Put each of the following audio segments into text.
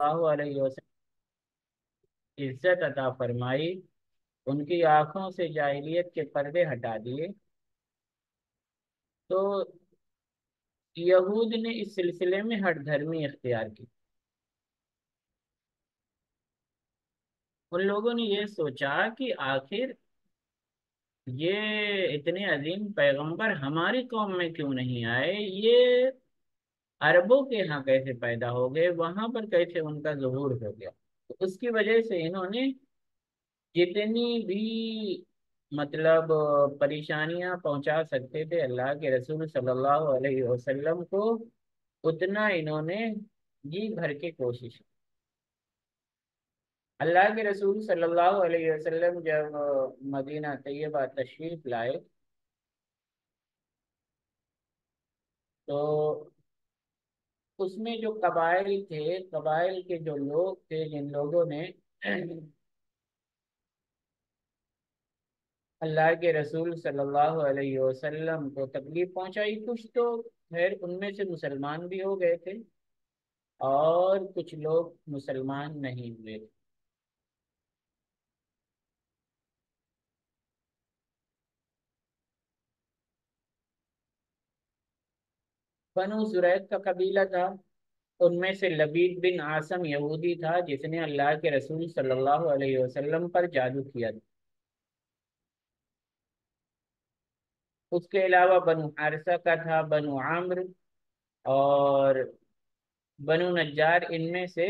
اللہ علیہ وسلم عزت عطا فرمائی، ان کی آنکھوں سے جاہلیت کے پردے ہٹا دیے، تو یہود نے اس سلسلے میں ہٹ دھرمی اختیار کی۔ ان لوگوں نے یہ سوچا کہ آخر یہ اتنے عظیم پیغمبر ہماری قوم میں کیوں نہیں آئے، یہ عربوں کے ہاں کیسے پیدا ہو گئے، وہاں پر کیسے ان کا ظہور ہو گیا۔ تو اس کی وجہ سے انہوں نے جتنی بھی مطلب پریشانیاں پہنچا سکتے تھے اللہ کے رسول صلی اللہ علیہ وسلم کو، اتنا انہوں نے جی بھر کے کوشش کی۔ اللہ کے رسول صلی اللہ علیہ وسلم جب مدینہ طیبہ تشریف لائے تو اس میں جو قبائل تھے، قبائل کے جو لوگ تھے، جن لوگوں نے اللہ کے رسول صلی اللہ علیہ وسلم کو تکلیف پہنچائی، کچھ تو خیر ان میں سے مسلمان بھی ہو گئے تھے اور کچھ لوگ مسلمان نہیں ہوئے تھے۔ بنو زریق کا قبیلہ تھا، ان میں سے لبید بن عاصم یہودی تھا جس نے اللہ کے رسول صلی اللہ علیہ وسلم پر جادو کیا تھا۔ اس کے علاوہ بنو حارثہ کا تھا، بنو عامر اور بنو نجار، ان میں سے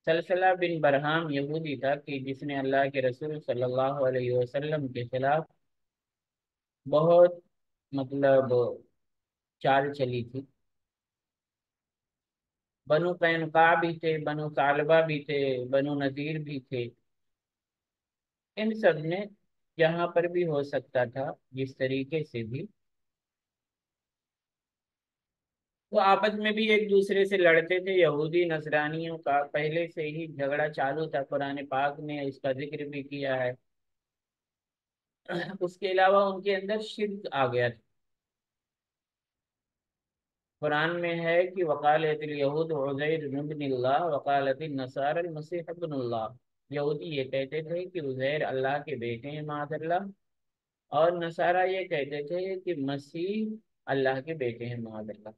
سلسلہ بن برہام یہودی تھا کہ جس نے اللہ کے رسول صلی اللہ علیہ وسلم کے خلاف بہت مطلب چال چلی تھی۔ بنو قینقاع بھی تھے، بنو ثعلبہ بھی تھے، بنو نذیر بھی تھے۔ ان سب نے جہاں پر بھی ہو سکتا تھا جس طریقے سے بھی وہ آپس میں بھی ایک دوسرے سے لڑتے تھے۔ یہودی نصرانیوں کا پہلے سے ہی جھگڑا چالو تھا، قرآن پاک نے اس کا ذکر بھی کیا ہے۔ اس کے علاوہ ان کے اندر شرک آ گیا تھا۔ قرآن میں ہے کہ وقالت الیہود عزیر ابن اللہ وقالت النصارى المسیح ابن اللہ، یہودی یہ کہتے تھے کہ عزیر اللہ کے بیٹے ہیں معاذ اللہ، اور نصارہ یہ کہتے تھے کہ مسیح اللہ کے بیٹے ہیں معاذ اللہ۔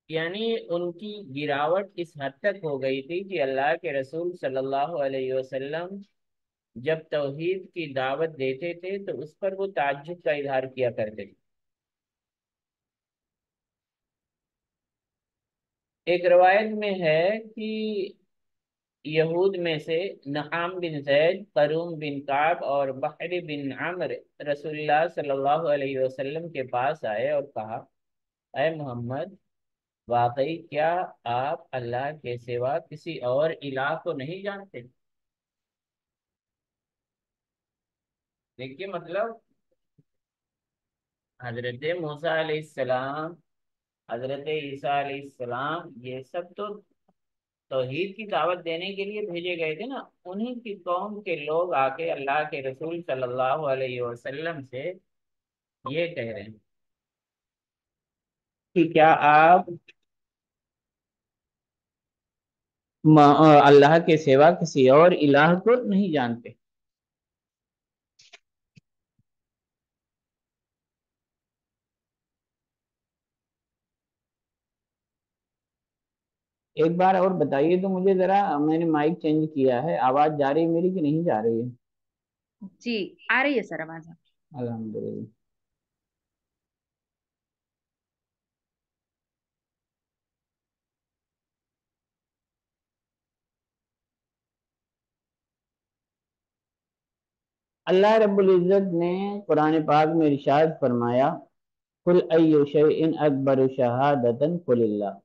یعنی ان کی گراوٹ اس حد تک ہو گئی تھی کہ اللہ کے رسول صلی اللہ علیہ وسلم جب توحید کی دعوت دیتے تھے تو اس پر وہ تعجب کا اظہار کیا کرتے تھے۔ ایک روایت میں ہے کہ یہود میں سے نعام بن زید، قروم بن کعب اور بحر بن عمر رسول اللہ صلی اللہ علیہ وسلم کے پاس آئے اور کہا، اے محمد، واقعی کیا آپ اللہ کے سوا کسی اور الہ کو نہیں جانتے؟ دیکھیے مطلب حضرت موسیٰ علیہ السلام، حضرت عیسیٰ علیہ السلام، یہ سب تو توحید کی دعوت دینے کے لیے بھیجے گئے تھے نا۔ انہی کی قوم کے لوگ آ کے اللہ کے رسول صلی اللہ علیہ وسلم سے یہ کہہ رہے ہیں کہ کیا آپ اللہ کے سوا کسی اور الہ کو نہیں جانتے؟ ایک بار اور بتائیے تو مجھے ذرا، میں نے مائک چینج کیا ہے، آواز جا رہی ہے میری کہ نہیں جا رہی ہے؟ جی آ رہی ہے سر آواز آپ الحمدللہ۔ اللہ رب العزت نے قرآن پاک میں ارشاد فرمایا، قل ای شیء اکبر شہادۃ قل اللہ،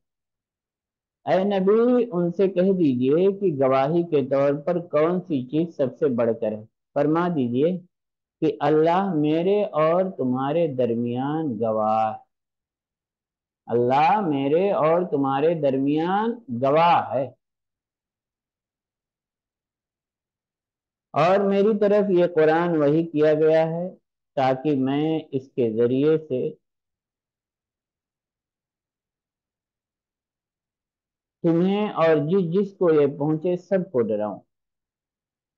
اے نبی ان سے کہہ دیجئے کہ گواہی کے طور پر کون سی چیز سب سے بڑھ کر ہے؟ فرما دیجئے کہ اللہ میرے اور تمہارے درمیان گواہ ہے، اللہ میرے اور تمہارے درمیان گواہ ہے، اور میری طرف یہ قرآن وحی کیا گیا ہے تاکہ میں اس کے ذریعے سے تمہیں اور جس کو یہ پہنچے سب کو ڈراؤں،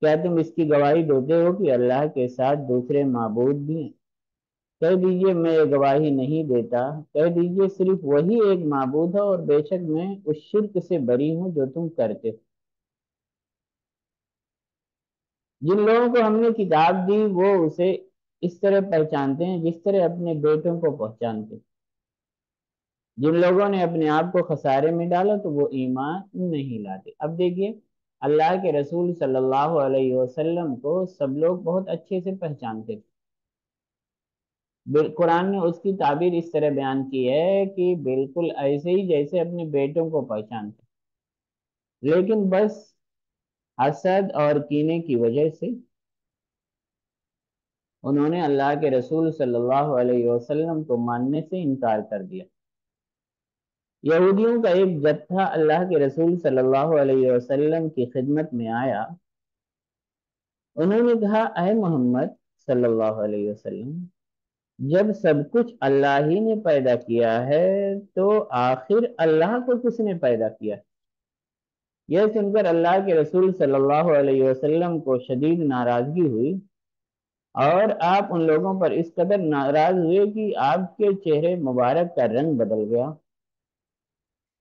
کیا تم اس کی گواہی دیتے ہو کہ اللہ کے ساتھ دوسرے معبود بھی ہیں؟ کہہ دیجئے میں یہ گواہی نہیں دیتا، کہہ دیجئے صرف وہی ایک معبود ہے، اور بے شک میں اس شرک سے بری ہوں جو تم کرتے ہو۔ جن لوگوں کو ہم نے کتاب دی وہ اسے اس طرح پہچانتے ہیں جس طرح اپنے بیٹوں کو پہچانتے ہیں۔ جن لوگوں نے اپنے آپ کو خسارے میں ڈالا تو وہ ایمان نہیں لاتے۔ اب دیکھیے اللہ کے رسول صلی اللہ علیہ وسلم کو سب لوگ بہت اچھے سے پہچانتے تھے۔ قرآن نے اس کی تعبیر اس طرح بیان کی ہے کہ بالکل ایسے ہی جیسے اپنے بیٹوں کو پہچانتے، لیکن بس حسد اور کینے کی وجہ سے انہوں نے اللہ کے رسول صلی اللہ علیہ وسلم کو ماننے سے انکار کر دیا۔ یہودیوں کا ایک جتھا اللہ کے رسول صلی اللہ علیہ وسلم کی خدمت میں آیا۔ انہوں نے کہا اے محمد صلی اللہ علیہ وسلم، جب سب کچھ اللہ ہی نے پیدا کیا ہے تو آخر اللہ کو کس نے پیدا کیا؟ یہ سن کر اللہ کے رسول صلی اللہ علیہ وسلم کو شدید ناراضگی ہوئی، اور آپ ان لوگوں پر اس قدر ناراض ہوئے کہ آپ کے چہرے مبارک کا رنگ بدل گیا۔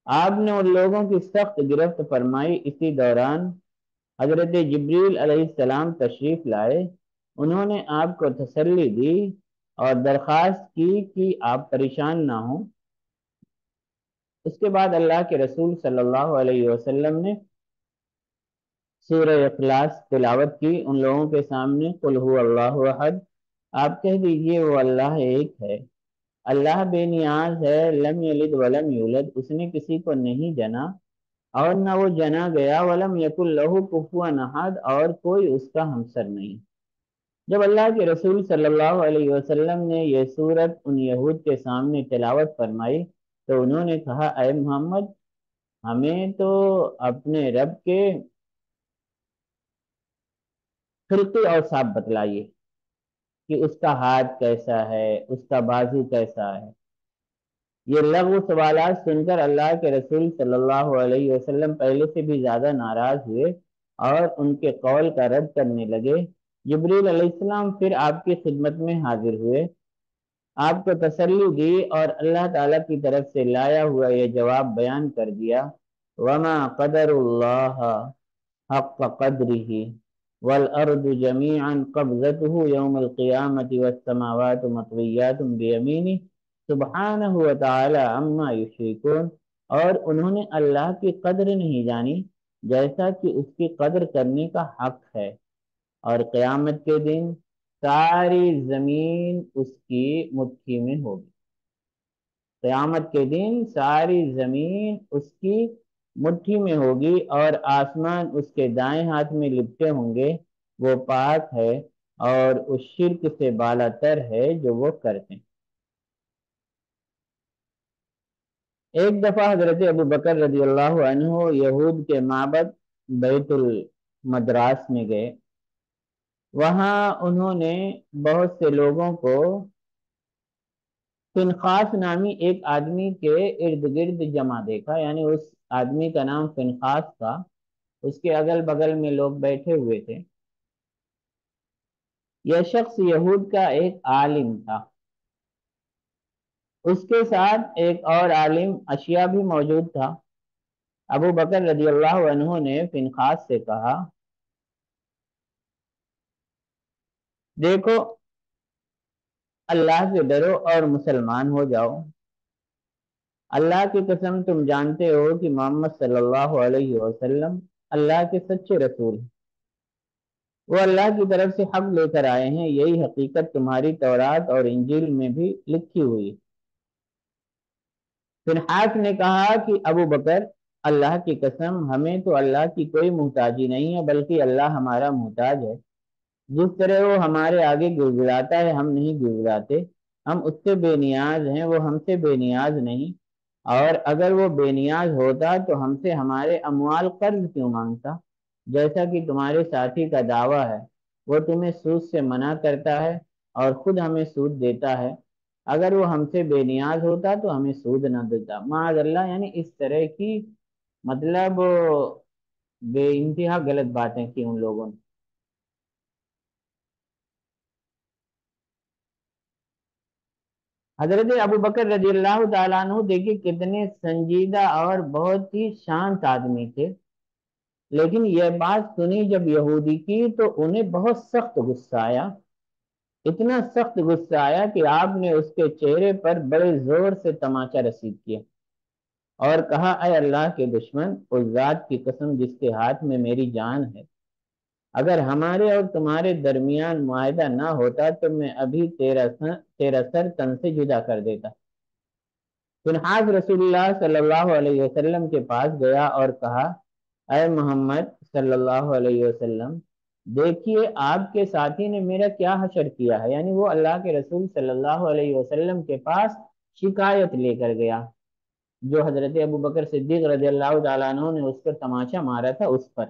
آپ نے ان لوگوں کی سخت گرفت فرمائی۔ اسی دوران حضرت جبریل علیہ السلام تشریف لائے۔ انہوں نے آپ کو تسلی دی اور درخواست کی کہ آپ پریشان نہ ہوں۔ اس کے بعد اللہ کے رسول صلی اللہ علیہ وسلم نے سورہ اخلاص تلاوت کی ان لوگوں کے سامنے۔ قل هو اللہ احد، آپ کہہ دیجئے وہ اللہ ایک ہے، اللہ بے نیاز ہے، لم یلد ولم یولد، اس نے کسی کو نہیں جنا اور نہ وہ جنا گیا، ولم یکن لہ کفوا احد، اور کوئی اس کا ہمسر نہیں۔ جب اللہ کے رسول صلی اللہ علیہ وسلم نے یہ سورت ان یہود کے سامنے تلاوت فرمائی تو انہوں نے کہا اے محمد، ہمیں تو اپنے رب کے خلقی اوصاف بتلائیے کہ اس کا ہاتھ کیسا ہے، اس کا بازو کیسا ہے۔ یہ لغو سوالات سن کر اللہ کے رسول صلی اللہ علیہ وسلم پہلے سے بھی زیادہ ناراض ہوئے اور ان کے قول کا رد کرنے لگے۔ جبریل علیہ السلام پھر آپ کی خدمت میں حاضر ہوئے، آپ کو تسلی دی اور اللہ تعالیٰ کی طرف سے لایا ہوا یہ جواب بیان کر دیا۔ وما قدر اللہ حق قدره والارض جميعا قبضته يوم القيامة والسماوات مطويات بيمينه سبحانہ وتعالی عما یشرکون، اور انہوں نے اللہ کی قدر نہیں جانی جیسا کہ اس کی قدر کرنے کا حق ہے، اور قیامت کے دن ساری زمین اس کی مٹھی میں ہوگی۔ قیامت کے دن ساری زمین اس کی مٹھی میں ہوگی اور آسمان اس کے دائیں ہاتھ میں لپٹے ہوں گے۔ وہ پاک ہے اور اس شرک سے بالا تر ہے جو وہ کرتے ہیں۔ ایک دفعہ حضرت ابو بکر رضی اللہ عنہ یہود کے معبد بیت المدراس میں گئے۔ وہاں انہوں نے بہت سے لوگوں کو فنخاس نامی ایک آدمی کے ارد گرد جمع دیکھا، یعنی اس آدمی کا نام فنخاس تھا، اس کے اگل بغل میں لوگ بیٹھے ہوئے تھے۔ یہ شخص یہود کا ایک عالم تھا، اس کے ساتھ ایک اور عالم اشیاء بھی موجود تھا۔ ابو بکر رضی اللہ عنہ نے فنخاس سے کہا دیکھو اللہ سے ڈرو اور مسلمان ہو جاؤ۔ اللہ کی قسم تم جانتے ہو کہ محمد صلی اللہ علیہ وسلم اللہ کے سچے رسول ہیں، وہ اللہ کی طرف سے حق لے کر آئے ہیں، یہی حقیقت تمہاری تورات اور انجیل میں بھی لکھی ہوئی۔ فنحاس نے کہا کہ ابو بکر اللہ کی قسم ہمیں تو اللہ کی کوئی محتاجی نہیں ہے، بلکہ اللہ ہمارا محتاج ہے۔ جس طرح وہ ہمارے آگے گڑگڑاتا ہے ہم نہیں گڑگڑاتے، ہم اس سے بے نیاز ہیں وہ ہم سے بے نیاز نہیں، اور اگر وہ بے نیاز ہوتا تو ہم سے ہمارے اموال قرض کیوں مانگتا؟ جیسا کہ تمہارے ساتھی کا دعویٰ ہے وہ تمہیں سود سے منع کرتا ہے اور خود ہمیں سود دیتا ہے، اگر وہ ہم سے بے نیاز ہوتا تو ہمیں سود نہ دیتا۔ معاذ اللہ، یعنی اس طرح کی مطلب بے انتہا غلط باتیں کی ان لوگوں نے۔ حضرت ابو بکر رضی اللہ تعالیٰ عنہ دیکھیے کتنے سنجیدہ اور بہت ہی شانت آدمی تھے، لیکن یہ بات سنی جب یہودی کی تو انہیں بہت سخت غصہ آیا، اتنا سخت غصہ آیا کہ آپ نے اس کے چہرے پر بڑے زور سے تماچا رسید کیا اور کہا، اے اللہ کے دشمن، اس ذات کی قسم جس کے ہاتھ میں میری جان ہے، اگر ہمارے اور تمہارے درمیان معاہدہ نہ ہوتا تو میں ابھی تیرا سر تن سے جدا کر دیتا۔ فنحاس رسول اللہ صلی اللہ علیہ وسلم کے پاس گیا اور کہا، اے محمد صلی اللہ علیہ وسلم، دیکھیے آپ کے ساتھی نے میرا کیا حشر کیا ہے، یعنی وہ اللہ کے رسول صلی اللہ علیہ وسلم کے پاس شکایت لے کر گیا، جو حضرت ابو بکر صدیق رضی اللہ تعالیٰ عنہ نے اس پر تماچا مارا تھا اس پر۔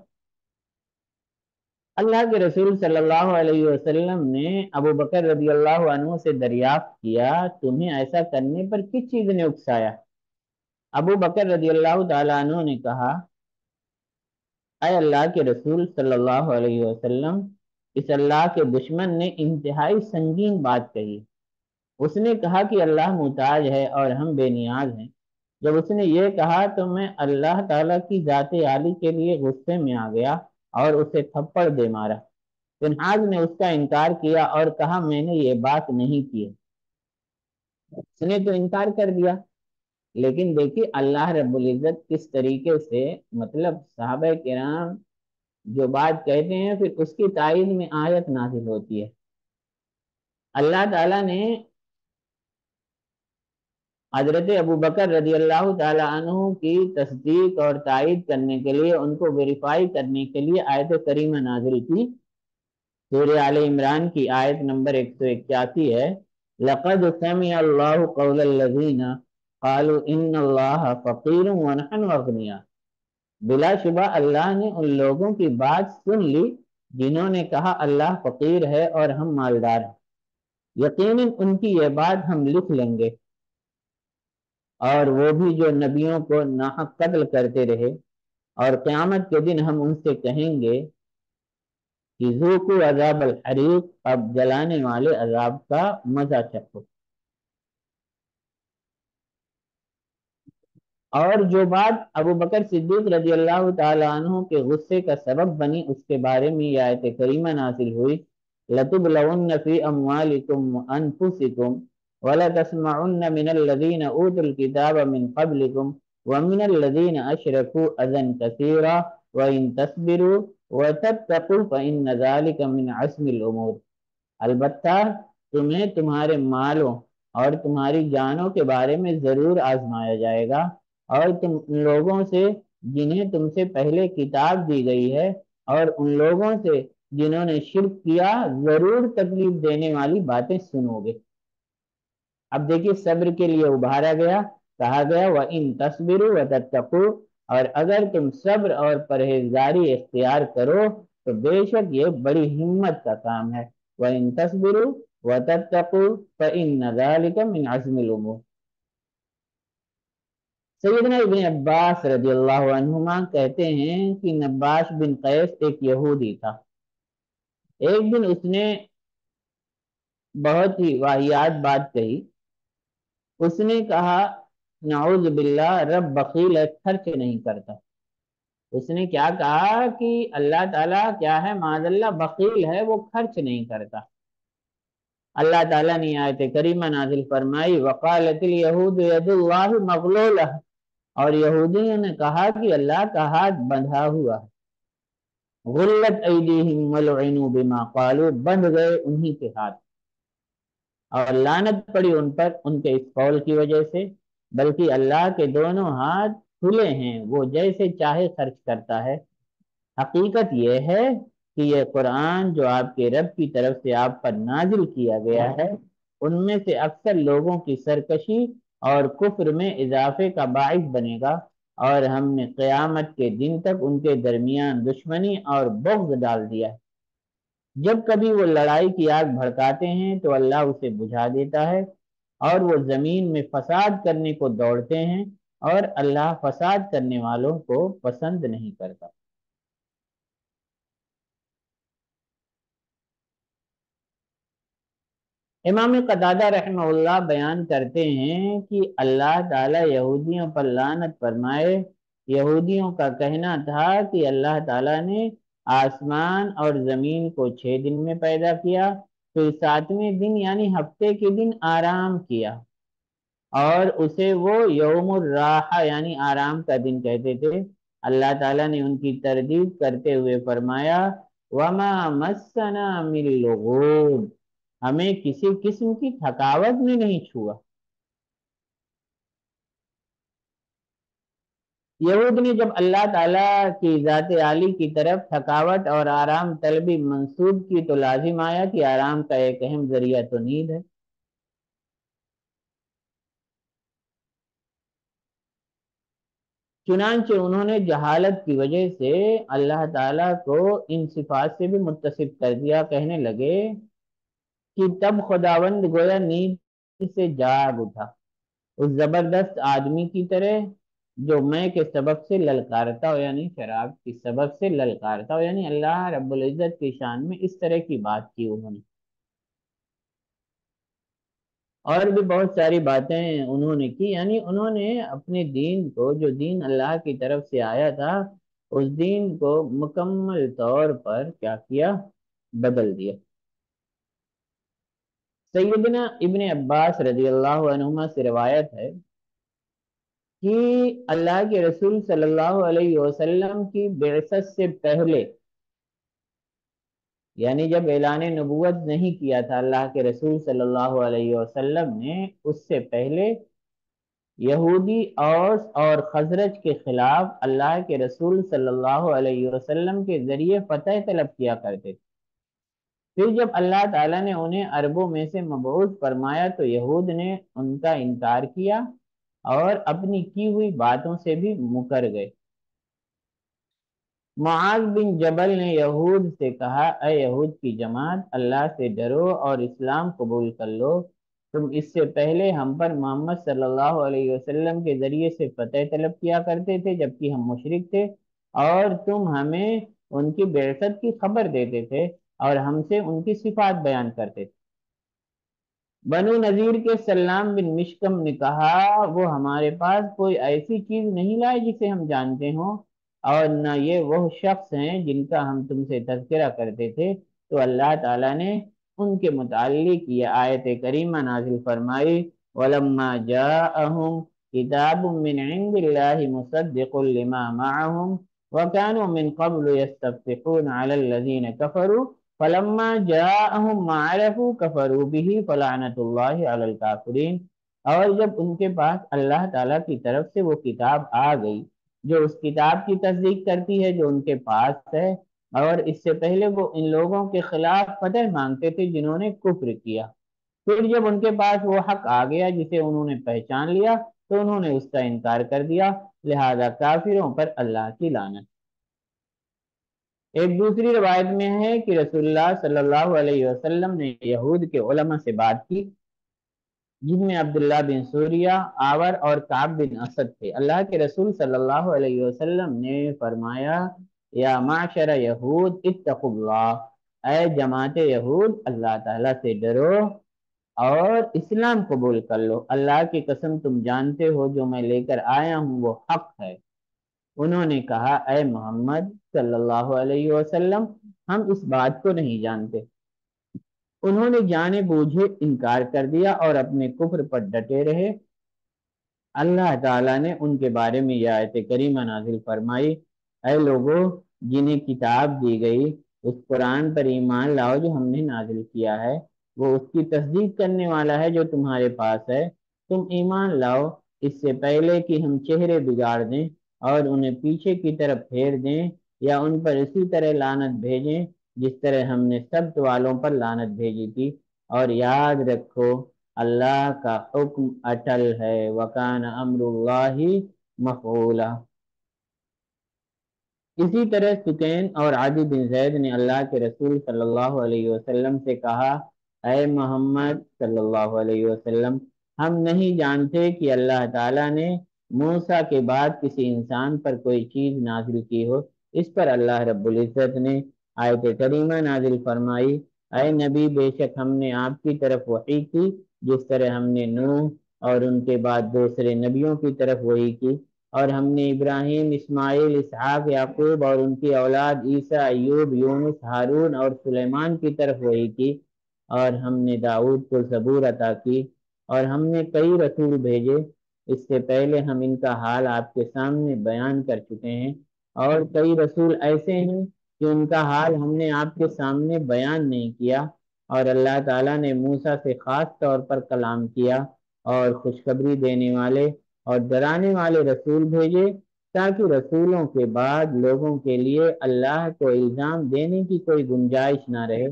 اللہ کے رسول صلی اللہ علیہ وسلم نے ابو بکر رضی اللہ عنہ سے دریافت کیا، تمہیں ایسا کرنے پر کس چیز نے اکسایا؟ ابو بکر رضی اللہ تعالیٰ عنہ نے کہا، اے اللہ کے رسول صلی اللہ علیہ وسلم، اس اللہ کے دشمن نے انتہائی سنگین بات کہی۔ اس نے کہا کہ اللہ محتاج ہے اور ہم بے نیاز ہیں۔ جب اس نے یہ کہا تو میں اللہ تعالیٰ کی ذات عالی کے لیے غصے میں آ گیا اور اسے تھپڑ دے مارا۔ فنحاس نے اس کا انکار کیا اور کہا، میں نے یہ بات نہیں کی۔ اس نے تو انکار کر دیا، لیکن دیکھیے اللہ رب العزت کس طریقے سے، مطلب صحابہ کرام جو بات کہتے ہیں پھر اس کی تائید میں آیت نازل ہوتی ہے۔ اللہ تعالیٰ نے حضرت ابو بکر رضی اللہ تعالیٰ عنہ کی تصدیق اور تائید کرنے کے لیے، ان کو ویریفائی کرنے کے لیے آیت کریمہ نازل کی۔ سورہ آل عمران کی آیت نمبر 181 ہے، لَقَدْ سَمِعَ اللَّهُ قَوْلَ الَّذِينَ قَالُوا إِنَّ اللَّهَ فَقِيرٌ وَنَحْنُ أَغْنِيَاءُ۔ بلا شبہ اللہ نے ان لوگوں کی بات سن لی جنہوں نے کہا اللہ فقیر ہے اور ہم مالدار ہیں، یقیناً ان کی یہ بات ہم لکھ لیں گے، اور وہ بھی جو نبیوں کو ناحق قتل کرتے رہے، اور قیامت کے دن ہم ان سے کہیں گے کہ ذوقوا عذاب الحریق، اب جلانے والے عذاب کا مزہ چکھو۔ اور جو بات ابو بکر صدیق رضی اللہ تعالی عنہ کے غصے کا سبب بنی، اس کے بارے میں یہ آیت کریمہ نازل ہوئی، لَتُبْلَوُنَّ فِي أَمْوَالِكُمْ وَأَنفُسِكُمْ وَلَتَسْمَعُنَّ مِنَ الَّذِينَ أُوتُوا الْكِتَابَ مِنْ قَبْلِكُمْ وَمِنَ الَّذِينَ أَشْرَكُوا أَذًى كَثِيرًا وَإِن تَصْبِرُوا وَتَتَّقُوا فَإِنَّ ذَلِكَ مِنْ عَزْمِ الْأُمُورِ۔ البتہ تمہیں تمہارے مالوں اور تمہاری جانوں کے بارے میں ضرور آزمایا جائے گا، اور تم ان لوگوں سے جنہیں تم سے پہلے کتاب دی گئی ہے اور ان لوگوں سے جنہوں نے شرک کیا ضرور تکلیف دینے والی باتیں سنو گے۔ اب دیکھیے صبر کے لیے ابھارا گیا، کہا گیا وَإِن تَصْبِرُوا وَتَتَّقُوا، اور اگر تم صبر اور پرہیزگاری اختیار کرو تو بے شک یہ بڑی ہمت کا کام ہے۔ وَإِن تَصْبِرُوا وَتَتَّقُوا فَإِنَّ ذَلِكَ مِنْ عَزْمِ الْأُمُورِ۔ سیدنا ابن عباس رضی اللہ عنہما کہتے ہیں کہ نباش بن قیس ایک یہودی تھا۔ ایک دن اس نے بہت ہی واہیات بات کہی۔ اس نے کہا، نعوذ باللہ، رب بخیل ہے، خرچ نہیں کرتا۔ اس نے کیا کہا کہ اللہ تعالیٰ کیا ہے، معاذ اللہ بخیل ہے، وہ خرچ نہیں کرتا۔ اللہ تعالیٰ نے آیت کریمہ نازل فرمائی، وقالت الیہود ید اللہ مغلولہ، اور یہودیوں نے کہا کہ اللہ کا ہاتھ بندھا ہوا ہے، غلت ایدیہم ولعنوا بما قالوا، بندھ گئے انہی کے ہاتھ اور لعنت پڑی ان پر ان کے اس قول کی وجہ سے، بلکہ اللہ کے دونوں ہاتھ کھلے ہیں، وہ جیسے چاہے خرچ کرتا ہے۔ حقیقت یہ ہے کہ یہ قرآن جو آپ کے رب کی طرف سے آپ پر نازل کیا گیا ہے، ان میں سے اکثر لوگوں کی سرکشی اور کفر میں اضافے کا باعث بنے گا، اور ہم نے قیامت کے دن تک ان کے درمیان دشمنی اور بغض ڈال دیا ہے۔ جب کبھی وہ لڑائی کی آگ بھڑکاتے ہیں تو اللہ اسے بجھا دیتا ہے، اور وہ زمین میں فساد کرنے کو دوڑتے ہیں اور اللہ فساد کرنے والوں کو پسند نہیں کرتا۔ امام قتادہ رحمہ اللہ بیان کرتے ہیں کہ اللہ تعالیٰ یہودیوں پر لعنت فرمائے، یہودیوں کا کہنا تھا کہ اللہ تعالیٰ نے آسمان اور زمین کو 6 دن میں پیدا کیا، پھر 7ویں دن یعنی ہفتے کے دن آرام کیا، اور اسے وہ یوم الراحہ یعنی آرام کا دن کہتے تھے۔ اللہ تعالیٰ نے ان کی تردید کرتے ہوئے فرمایا وَمَا مَسَّنَا مِن لُغُوبٍ، ہمیں کسی قسم کی تھکاوٹ نے نہیں چھوا۔ یہود نے جب اللہ تعالیٰ کی ذات عالی کی طرف تھکاوٹ اور آرام طلبی منسوب کی تو لازم آیا کہ آرام کا ایک اہم ذریعہ تو نیند ہے۔ چنانچہ انہوں نے جہالت کی وجہ سے اللہ تعالیٰ کو ان صفات سے بھی متصف کر دیا، کہنے لگے کہ تب خداوند گویا نیند سے جاگ اٹھا، اس زبردست آدمی کی طرح جو میں کے سبب سے للکارتا ہو، یعنی شراب کی سبب سے للکارتا ہو، یعنی اللہ رب العزت کی شان میں اس طرح کی بات کی انہوں نے۔ اور بھی بہت ساری باتیں انہوں نے کی، یعنی انہوں نے اپنے دین کو، جو دین اللہ کی طرف سے آیا تھا، اس دین کو مکمل طور پر کیا کیا، بدل دیا۔ سیدنا ابن عباس رضی اللہ عنہما سے روایت ہے کہ اللہ کے رسول صلی اللہ علیہ وسلم کی بعثت سے پہلے، یعنی جب اعلان نبوت نہیں کیا تھا اللہ کے رسول صلی اللہ علیہ وسلم نے، اس سے پہلے یہودی اوس اور خزرج کے خلاف اللہ کے رسول صلی اللہ علیہ وسلم کے ذریعے فتح طلب کیا کرتے تھے۔ پھر جب اللہ تعالیٰ نے انہیں عربوں میں سے مبعوث فرمایا تو یہود نے ان کا انکار کیا اور اپنی کی ہوئی باتوں سے بھی مکر گئے۔ معاذ بن جبل نے یہود سے کہا، اے یہود کی جماعت، اللہ سے ڈرو اور اسلام قبول کر لو، تم اس سے پہلے ہم پر محمد صلی اللہ علیہ وسلم کے ذریعے سے فتح طلب کیا کرتے تھے جبکہ ہم مشرک تھے، اور تم ہمیں ان کی بعثت کی خبر دیتے تھے اور ہم سے ان کی صفات بیان کرتے تھے۔ بنو نذیر کے سلام بن مشکم نے کہا، وہ ہمارے پاس کوئی ایسی چیز نہیں لائے جسے ہم جانتے ہوں، اور نہ یہ وہ شخص ہیں جن کا ہم تم سے تذکرہ کرتے تھے۔ تو اللہ تعالیٰ نے ان کے متعلق یہ آیت کریمہ نازل فرمائی وَلَمَّا جَاءَهُمْ كِتَابٌ مِّنْ عِندِ اللَّهِ مُصَدِّقٌ لِمَا مَعَهُمْ وَكَانُوا مِنْ قَبْلُ يَسْتَفْتِحُونَ عَلَى الَّذِينَ كَفَرُوا فَلَمَّا جَاءَهُمْ مَا عَرَفُوا كَفَرُوا بِهِ فَلَعْنَةُ اللَّهِ عَلَى الْكَافِرِينَ۔ اور جب ان کے پاس اللہ تعالیٰ کی طرف سے وہ کتاب آ گئی جو اس کتاب کی تصدیق کرتی ہے جو ان کے پاس ہے، اور اس سے پہلے وہ ان لوگوں کے خلاف فتح مانگتے تھے جنہوں نے کفر کیا، پھر جب ان کے پاس وہ حق آ گیا جسے انہوں نے پہچان لیا تو انہوں نے اس کا انکار کر دیا، لہذا کافروں پر اللہ کی لعنت۔ ایک دوسری روایت میں ہے کہ رسول اللہ صلی اللہ علیہ وسلم نے یہود کے علماء سے بات کی جن میں عبداللہ بن سوریہ، آور اور کعب بن اسد تھے۔ اللہ کے رسول صلی اللہ علیہ وسلم نے فرمایا، یا معشر یہود اتقوا اللہ، اے جماعت یہود اللہ تعالیٰ سے ڈرو اور اسلام قبول کر لو، اللہ کی قسم تم جانتے ہو جو میں لے کر آیا ہوں وہ حق ہے۔ انہوں نے کہا، اے محمد صلی اللہ علیہ وسلم، ہم اس بات کو نہیں جانتے۔ انہوں نے جانے بوجھے انکار کر دیا اور اپنے کفر پر ڈٹے رہے۔ اللہ تعالیٰ نے ان کے بارے میں یہ آیت کریمہ نازل فرمائی، اے لوگو جنہیں کتاب دی گئی اس قرآن پر ایمان لاؤ جو ہم نے نازل کیا ہے، وہ اس کی تصدیق کرنے والا ہے جو تمہارے پاس ہے، تم ایمان لاؤ اس سے پہلے کہ ہم چہرے بگاڑ دیں اور انہیں پیچھے کی طرف پھیر دیں یا ان پر اسی طرح لعنت بھیجیں جس طرح ہم نے سبت والوں پر لعنت بھیجی تھی، اور یاد رکھو اللہ کا حکم اٹل ہے، وَكَانَ أَمْرُ اللَّهِ مَفْعُولًا۔ اسی طرح سکین اور عدی بن زید نے اللہ کے رسول صلی اللہ علیہ وسلم سے کہا، اے محمد صلی اللہ علیہ وسلم، ہم نہیں جانتے کہ اللہ تعالیٰ نے موسیٰ کے بعد کسی انسان پر کوئی چیز نازل کی ہو، اس پر اللہ رب العزت نے آیت کریمہ نازل فرمائی، اے نبی بے شک ہم نے آپ کی طرف وحی کی جس طرح ہم نے نوح اور ان کے بعد دوسرے نبیوں کی طرف وحی کی، اور ہم نے ابراہیم، اسماعیل، اسحاق، یعقوب اور ان کی اولاد عیسیٰ، ایوب، یونس، ہارون اور سلیمان کی طرف وحی کی، اور ہم نے داؤد کو زبور عطا کی، اور ہم نے کئی رسول بھیجے، اس سے پہلے ہم ان کا حال آپ کے سامنے بیان کر چکے ہیں، اور کئی رسول ایسے ہیں کہ ان کا حال ہم نے آپ کے سامنے بیان نہیں کیا، اور اللہ تعالیٰ نے موسیٰ سے خاص طور پر کلام کیا اور خوشخبری دینے والے اور ڈرانے والے رسول بھیجے، تاکہ رسولوں کے بعد لوگوں کے لیے اللہ کو الزام دینے کی کوئی گنجائش نہ رہے،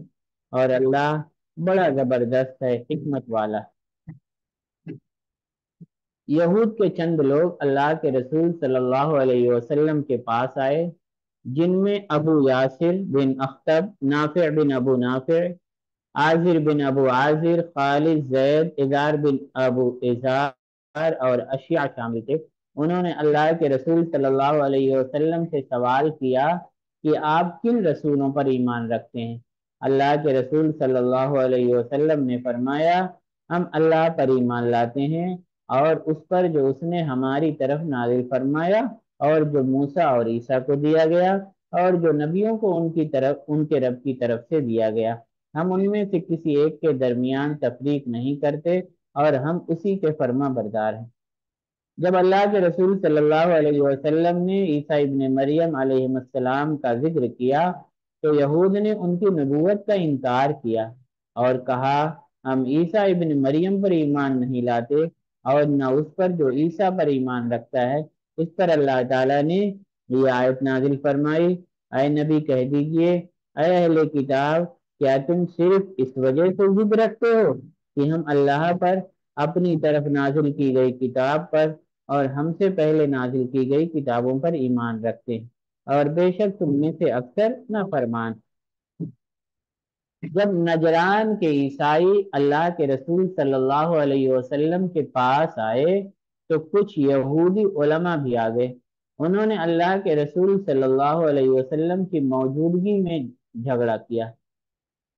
اور اللہ بڑا زبردست ہے، حکمت والا۔ یہود کے چند لوگ اللہ کے رسول صلی اللہ علیہ وسلم کے پاس آئے، جن میں ابو یاسر بن اختب، نافع بن ابو نافع، عازر بن ابو عازر، خالد زید، ازار بن ابو ازار اور اشیاء شامل تھے۔ انہوں نے اللہ کے رسول صلی اللہ علیہ وسلم سے سوال کیا کہ آپ کن رسولوں پر ایمان رکھتے ہیں؟ اللہ کے رسول صلی اللہ علیہ وسلم نے فرمایا، ہم اللہ پر ایمان لاتے ہیں اور اس پر جو اس نے ہماری طرف نازل فرمایا، اور جو موسیٰ اور عیسیٰ کو دیا گیا، اور جو نبیوں کو ان کی طرف ان کے رب کی طرف سے دیا گیا، ہم ان میں سے کسی ایک کے درمیان تفریق نہیں کرتے، اور ہم اسی کے فرما بردار ہیں۔ جب اللہ کے رسول صلی اللہ علیہ وسلم نے عیسیٰ ابن مریم علیہ السلام کا ذکر کیا تو یہود نے ان کی نبوت کا انکار کیا اور کہا، ہم عیسیٰ ابن مریم پر ایمان نہیں لاتے اور نہ اس پر جو عیسیٰ پر ایمان رکھتا ہے۔ اس پر اللہ تعالیٰ نے یہ آیت نازل فرمائی، اے نبی کہہ دیجئے، اے اہل کتاب، کیا تم صرف اس وجہ سے ضد رکھتے ہو کہ ہم اللہ پر، اپنی طرف نازل کی گئی کتاب پر اور ہم سے پہلے نازل کی گئی کتابوں پر ایمان رکھتے ہیں، اور بے شک تم میں سے اکثر نافرمان۔ جب نجران کے عیسائی اللہ کے رسول صلی اللہ علیہ وسلم کے پاس آئے تو کچھ یہودی علماء بھی آ گئے، انہوں نے اللہ کے رسول صلی اللہ علیہ وسلم کی موجودگی میں جھگڑا کیا۔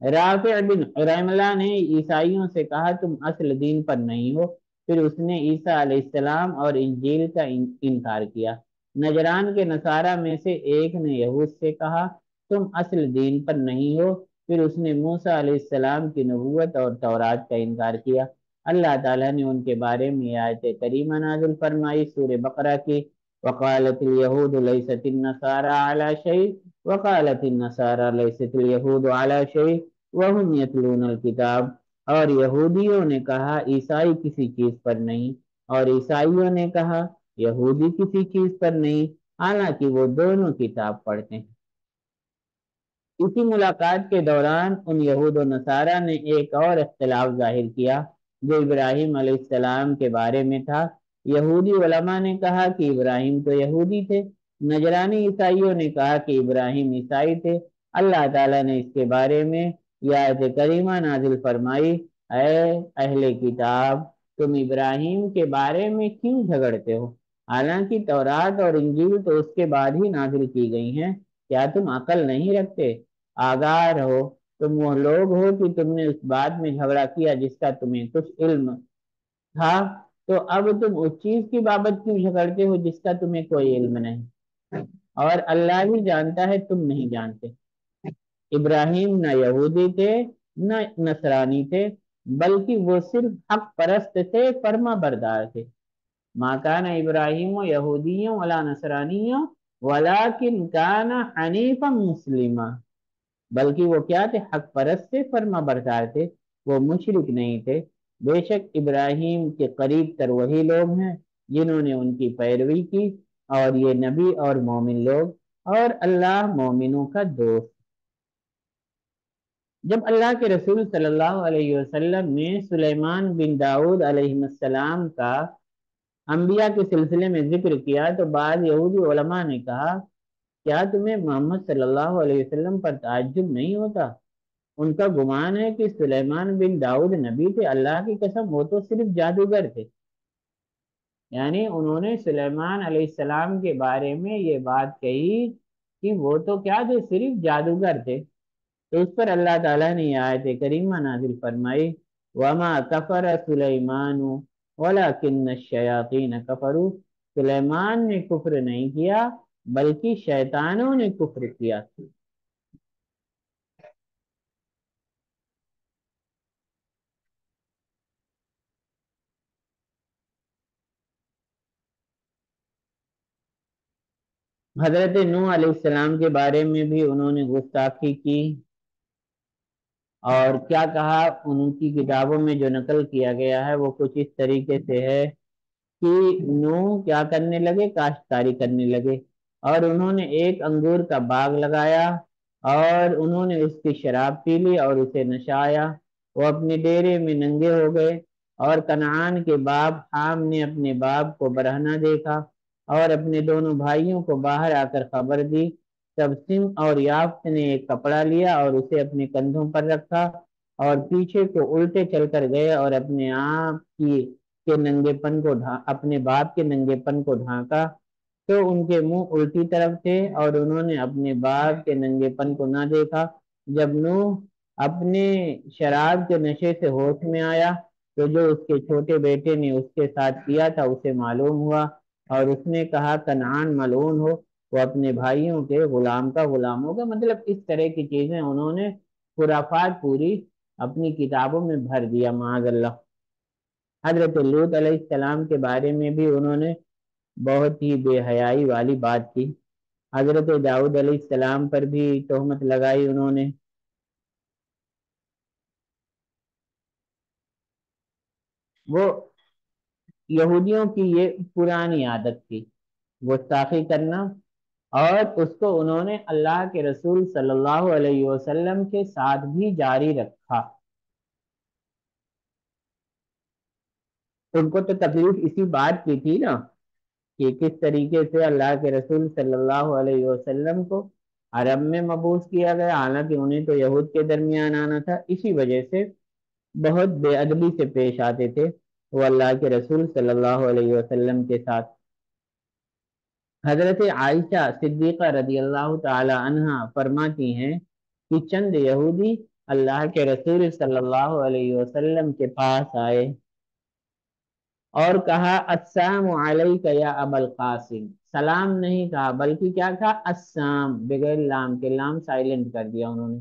رافع بن حریملہ نے عیسائیوں سے کہا، تم اصل دین پر نہیں ہو، پھر اس نے عیسیٰ علیہ السلام اور انجیل کا انکار کیا۔ نجران کے نصارہ میں سے ایک نے یہود سے کہا، تم اصل دین پر نہیں ہو، پھر اس نے موسیٰ علیہ السلام کی نبوت اور تورات کا انکار کیا۔ اللہ تعالیٰ نے ان کے بارے میں آیت کریمہ نازل فرمائی سورہ بقرہ کی، وقالت اليهود ليست النصارى على شيء وقالت النصارى ليست اليهود على شيء وهم يتلون الكتاب، اور یہودیوں نے کہا عیسائی کسی چیز پر نہیں، اور عیسائیوں نے کہا یہودی کسی چیز پر نہیں، حالانکہ وہ دونوں کتاب پڑھتے ہیں۔ اسی ملاقات کے دوران ان یہود و نصارہ نے ایک اور اختلاف ظاہر کیا جو ابراہیم علیہ السلام کے بارے میں تھا۔ یہودی علماء نے کہا کہ ابراہیم تو یہودی تھے، نجرانی عیسائیوں نے کہا کہ ابراہیم عیسائی تھے۔ اللہ تعالیٰ نے اس کے بارے میں یہ آیت کریمہ نازل فرمائی، اے اہل کتاب، تم ابراہیم کے بارے میں کیوں جھگڑتے ہو، حالانکہ تورات اور انجیل تو اس کے بعد ہی نازل کی گئی ہیں، کیا تم عقل نہیں رکھتے؟ آگاہ رہو، تم وہ لوگ ہو کہ تم نے اس بات میں جھگڑا کیا جس کا تمہیں کچھ علم تھا، تو اب تم اس چیز کی بابت کیوں جھگڑتے ہو جس کا تمہیں کوئی علم نہیں، اور اللہ ہی جانتا ہے تم نہیں جانتے۔ ابراہیم نہ یہودی تھے نہ نصرانی تھے، بلکہ وہ صرف حق پرست تھے، فرما بردار تھے۔ ما کان ابراہیم یہودیوں ولا نصرانیوں ولکن کان حنیفا مسلما، بلکہ وہ کیا تھے؟ حق پرست تھے، فرما بردار تھے، وہ مشرک نہیں تھے۔ بے شک ابراہیم کے قریب تر وہی لوگ ہیں جنہوں نے ان کی پیروی کی، اور یہ نبی اور مومن لوگ، اور اللہ مومنوں کا دوست۔ جب اللہ کے رسول صلی اللہ علیہ وسلم نے سلیمان بن داؤد علیہ السلام کا انبیاء کے سلسلے میں ذکر کیا تو بعض یہودی علماء نے کہا، کیا تمہیں محمد صلی اللہ علیہ وسلم پر تعجب نہیں ہوتا؟ ان کا گمان ہے کہ سلیمان بن داؤد نبی تھے، اللہ کی قسم وہ تو صرف جادوگر تھے۔ یعنی انہوں نے سلیمان علیہ السلام کے بارے میں یہ بات کہی کہ وہ تو کیا تھے، صرف جادوگر تھے۔ تو اس پر اللہ تعالیٰ نے یہ آیت کریمہ نازل فرمائی، وما کفر سلیمان ولکن الشیاطین کفروا، سلیمان نے کفر نہیں کیا بلکہ شیطانوں نے کفر کیا۔ حضرت نوح علیہ السلام کے بارے میں بھی انہوں نے گستاخی کی، اور کیا کہا، ان کی کتابوں میں جو نقل کیا گیا ہے وہ کچھ اس طریقے سے ہے کہ نوح کیا کرنے لگے، کاشتکاری کرنے لگے، اور انہوں نے ایک انگور کا باغ لگایا اور انہوں نے اس کی شراب پی لی اور اسے نشایا۔ وہ اپنے ڈیرے میں ننگے ہو گئے، اور کنعان کے باپ حام نے اپنے باپ کو برہنہ دیکھا اور اپنے دونوں بھائیوں کو باہر آ کر خبر دی۔ تب سم اور یافت نے ایک کپڑا لیا اور اسے اپنے کندھوں پر رکھا اور پیچھے کو الٹے چل کر گئے اور اپنے آپ کی کے ننگے پن کو اپنے باپ کے ننگے پن کو ڈھانکا، تو ان کے منہ الٹی طرف تھے اور انہوں نے اپنے باپ کے ننگے پن کو نہ دیکھا۔ جب نوح اپنے شراب کے نشے سے ہوش میں آیا تو جو اس کے چھوٹے بیٹے نے اس کے ساتھ کیا تھا اسے معلوم ہوا، اور اس نے کہا کنعان ملعون ہو، وہ اپنے بھائیوں کے غلام کا غلام ہوگا۔ مطلب اس طرح کی چیزیں انہوں نے خرافات پوری اپنی کتابوں میں بھر دیا، معاذ اللہ۔ حضرت لوط علیہ السلام کے بارے میں بھی انہوں نے بہت ہی بے حیائی والی بات کی۔ حضرت داؤد علیہ السلام پر بھی تہمت لگائی انہوں نے۔ وہ یہودیوں کی یہ پرانی عادت تھی، گستاخی کرنا، اور اس کو انہوں نے اللہ کے رسول صلی اللہ علیہ وسلم کے ساتھ بھی جاری رکھا۔ ان کو تو تکلیف اسی بات کی تھی نا کہ کس طریقے سے اللہ کے رسول صلی اللہ علیہ وسلم کو عرب میں مبعوث کیا گیا، حالانکہ انہیں تو یہود کے درمیان آنا تھا۔ اسی وجہ سے بہت بے ادبی سے پیش آتے تھے وہ اللہ کے رسول صلی اللہ علیہ وسلم کے ساتھ۔ حضرت عائشہ صدیقہ رضی اللہ تعالی عنہا فرماتی ہیں کہ چند یہودی اللہ کے رسول صلی اللہ علیہ وسلم کے پاس آئے اور کہا السلام علیک یا ابا القاسم، سلام نہیں کہا بلکہ کیا کہا، السلام بغیر لام کے، لام سائلنٹ کر دیا انہوں نے،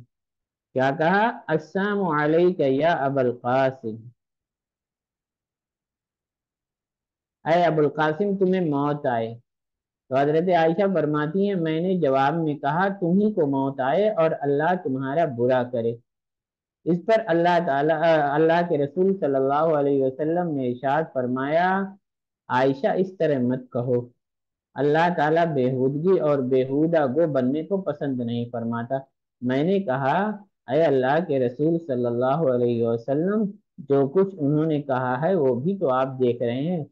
کیا کہا، السلام علیک یا ابا القاسم، اے ابو القاسم تمہیں موت آئے۔ تو حضرت عائشہ فرماتی ہیں میں نے جواب میں کہا تمہیں کو موت آئے اور اللہ تمہارا برا کرے۔ اس پر اللہ کے رسول صلی اللہ علیہ وسلم نے ارشاد فرمایا عائشہ اس طرح مت کہو، اللہ تعالیٰ بےہودگی اور بےہودہ گو بننے کو پسند نہیں فرماتا۔ میں نے کہا اے اللہ کے رسول صلی اللہ علیہ وسلم جو کچھ انہوں نے کہا ہے وہ بھی تو آپ دیکھ رہے ہیں۔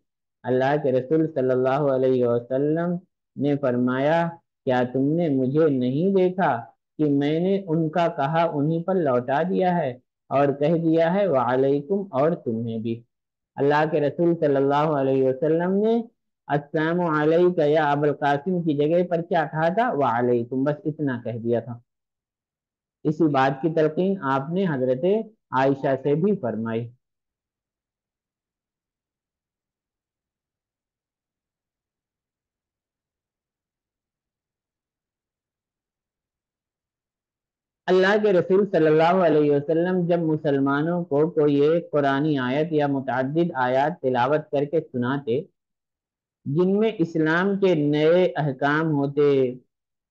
اللہ کے رسول صلی اللہ علیہ وسلم نے فرمایا کیا تم نے مجھے نہیں دیکھا کہ میں نے ان کا کہا انہی پر لوٹا دیا ہے اور کہہ دیا ہے وعلیکم، اور تمہیں بھی۔ اللہ کے رسول صلی اللہ علیہ وسلم نے السلام علیک یا ابو القاسم کی جگہ پر کیا کہا تھا، وعلیکم، بس اتنا کہہ دیا تھا۔ اسی بات کی تلقین آپ نے حضرت عائشہ سے بھی فرمائی۔ اللہ کے رسول صلی اللہ علیہ وسلم جب مسلمانوں کو کوئی ایک قرآنی آیت یا متعدد آیات تلاوت کر کے سناتے جن میں اسلام کے نئے احکام ہوتے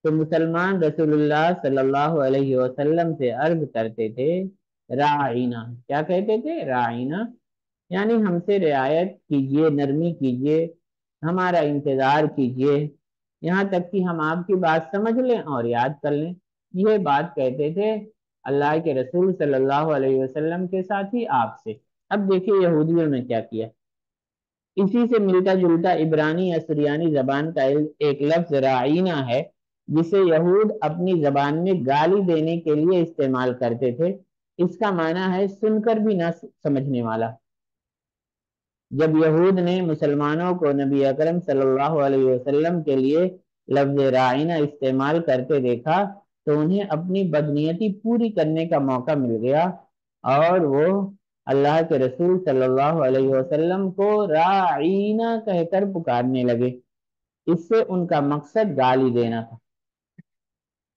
تو مسلمان رسول اللہ صلی اللہ علیہ وسلم سے عرض کرتے تھے راعینا، کیا کہتے تھے، راعینا، یعنی ہم سے رعایت کیجئے، نرمی کیجئے، ہمارا انتظار کیجئے، یہاں تک کہ ہم آپ کی بات سمجھ لیں اور یاد کر لیں۔ یہ بات کہتے تھے اللہ کے رسول صلی اللہ علیہ وسلم کے ساتھ ہی آپ سے۔ اب دیکھیے یہودیوں نے کیا کیا، اسی سے ملتا جلتا عبرانی یا سریانی زبان کا ایک لفظ رعینا ہے جسے یہود اپنی زبان میں گالی دینے کے لیے استعمال کرتے تھے۔ اس کا معنی ہے سن کر بھی نہ سمجھنے والا۔ جب یہود نے مسلمانوں کو نبی اکرم صلی اللہ علیہ وسلم کے لیے لفظ رائنا استعمال کرتے دیکھا تو انہیں اپنی بدنیتی پوری کرنے کا موقع مل گیا اور وہ اللہ کے رسول صلی اللہ علیہ وسلم کو راعینا کہہ کر پکارنے لگے۔ اس سے ان کا مقصد گالی دینا تھا۔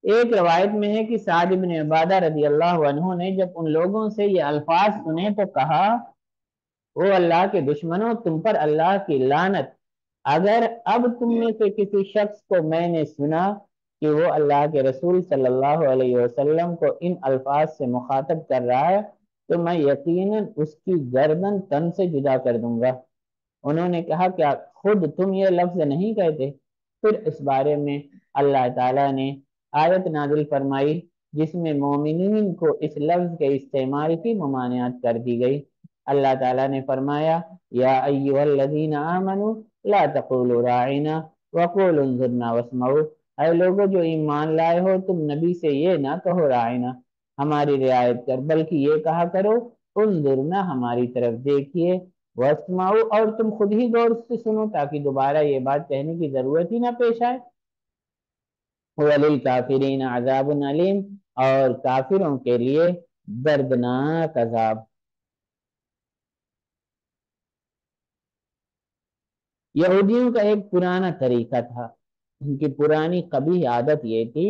ایک روایت میں ہے کہ سعد بن عبادہ رضی اللہ عنہ نے جب ان لوگوں سے یہ الفاظ سنے تو کہا، او اللہ کے دشمنوں، تم پر اللہ کی لعنت! اگر اب تم میں سے کسی شخص کو میں نے سنا کہ وہ اللہ کے رسول صلی اللہ علیہ وسلم کو ان الفاظ سے مخاطب کر رہا ہے تو میں یقیناً اس کی گردن تن سے جدا کر دوں گا۔ انہوں نے کہا، کیا خود تم یہ لفظ نہیں کہتے؟ پھر اس بارے میں اللہ تعالیٰ نے آیت نازل فرمائی جس میں مومنین کو اس لفظ کے استعمال کی ممانعت کر دی گئی۔ اللہ تعالیٰ نے فرمایا، یا ایھا الذین آمنوا لا تقولوا راعنا وقولوا انظرنا واسمعوا، اے لوگو جو ایمان لائے ہو، تم نبی سے یہ نہ کہو راعنا ہماری رعایت کر، بلکہ یہ کہا کرو انظرنا ہماری طرف دیکھیے، واسمعوا اور تم خود ہی غور سے سنو تاکہ دوبارہ یہ بات کہنے کی ضرورت ہی نہ پیش آئے۔ وَلِلْكَافِرِينَ عَذَابٌ عَلِيمٌ اور کافروں کے لیے دردناک عذاب۔ یہودیوں کا ایک پرانا طریقہ تھا، ان کی پرانی قبیح عادت یہ تھی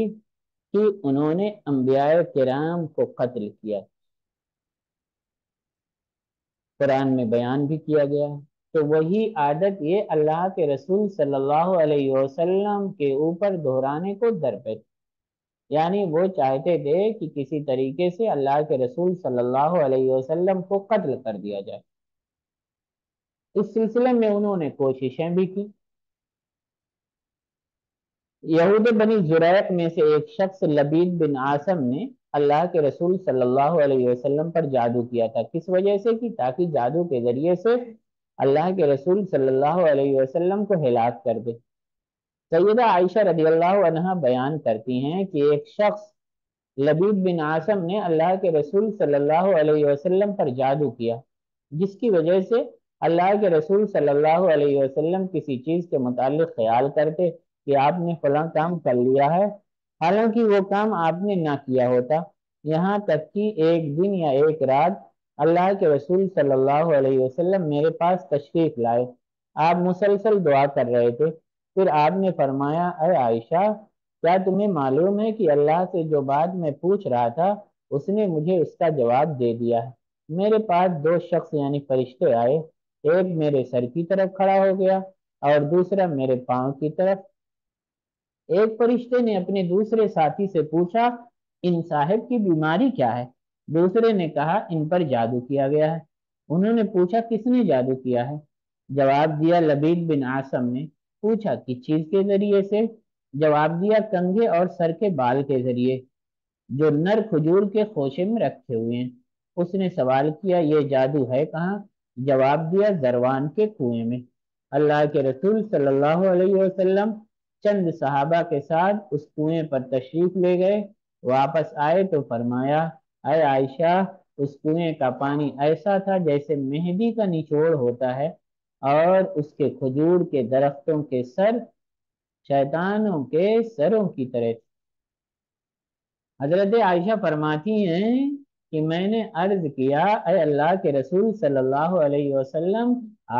کہ انہوں نے انبیاء کرام کو قتل کیا، قرآن میں بیان بھی کیا گیا ہے۔ تو وہی عادت یہ اللہ کے رسول صلی اللہ علیہ وسلم کے اوپر دہرانے کو درپے، یعنی وہ چاہتے تھے کہ کسی طریقے سے اللہ کے رسول صلی اللہ علیہ وسلم کو قتل کر دیا جائے۔ اس سلسلے میں انہوں نے کوششیں بھی کی۔ یہود بنی زریق میں سے ایک شخص لبید بن عاصم نے اللہ کے رسول صلی اللہ علیہ وسلم پر جادو کیا تھا۔ کس وجہ سے؟ کہ تاکہ جادو کے ذریعے سے اللہ کے رسول صلی اللہ علیہ وسلم کو ہلاک کر دے۔ سیدہ عائشہ رضی اللہ عنہا بیان کرتی ہیں کہ ایک شخص لبید بن عاصم نے اللہ کے رسول صلی اللہ علیہ وسلم پر جادو کیا، جس کی وجہ سے اللہ کے رسول صلی اللہ علیہ وسلم کسی چیز کے متعلق خیال کرتے کہ آپ نے فلاں کام کر لیا ہے، حالانکہ وہ کام آپ نے نہ کیا ہوتا۔ یہاں تک کہ ایک دن یا ایک رات اللہ کے رسول صلی اللہ علیہ وسلم میرے پاس تشریف لائے، آپ مسلسل دعا کر رہے تھے، پھر آپ نے فرمایا، اے عائشہ، کیا تمہیں معلوم ہے کہ اللہ سے جو بات میں پوچھ رہا تھا اس نے مجھے اس کا جواب دے دیا ہے؟ میرے پاس دو شخص یعنی فرشتے آئے، ایک میرے سر کی طرف کھڑا ہو گیا اور دوسرا میرے پاؤں کی طرف۔ ایک فرشتے نے اپنے دوسرے ساتھی سے پوچھا، ان صاحب کی بیماری کیا ہے؟ دوسرے نے کہا، ان پر جادو کیا گیا ہے۔ انہوں نے پوچھا، کس نے جادو کیا ہے؟ جواب دیا، لبید بن عاصم نے۔ پوچھا، کس چیز کے ذریعے سے؟ جواب دیا، کنگھے اور سر کے بال کے ذریعے جو نر کھجور کے خوشے میں رکھے ہوئے ہیں۔ اس نے سوال کیا، یہ جادو ہے کہاں؟ جواب دیا، زروان کے کنویں میں۔ اللہ کے رسول صلی اللہ علیہ وسلم چند صحابہ کے ساتھ اس کنویں پر تشریف لے گئے، واپس آئے تو فرمایا، اے عائشہ، اس کنویں کا پانی ایسا تھا جیسے مہندی کا نچوڑ ہوتا ہے، اور اس کے کھجور کے درختوں کے سر شیطانوں کے سروں کی طرح۔ حضرت عائشہ فرماتی ہیں کہ میں نے عرض کیا، اے اللہ کے رسول صلی اللہ علیہ وسلم،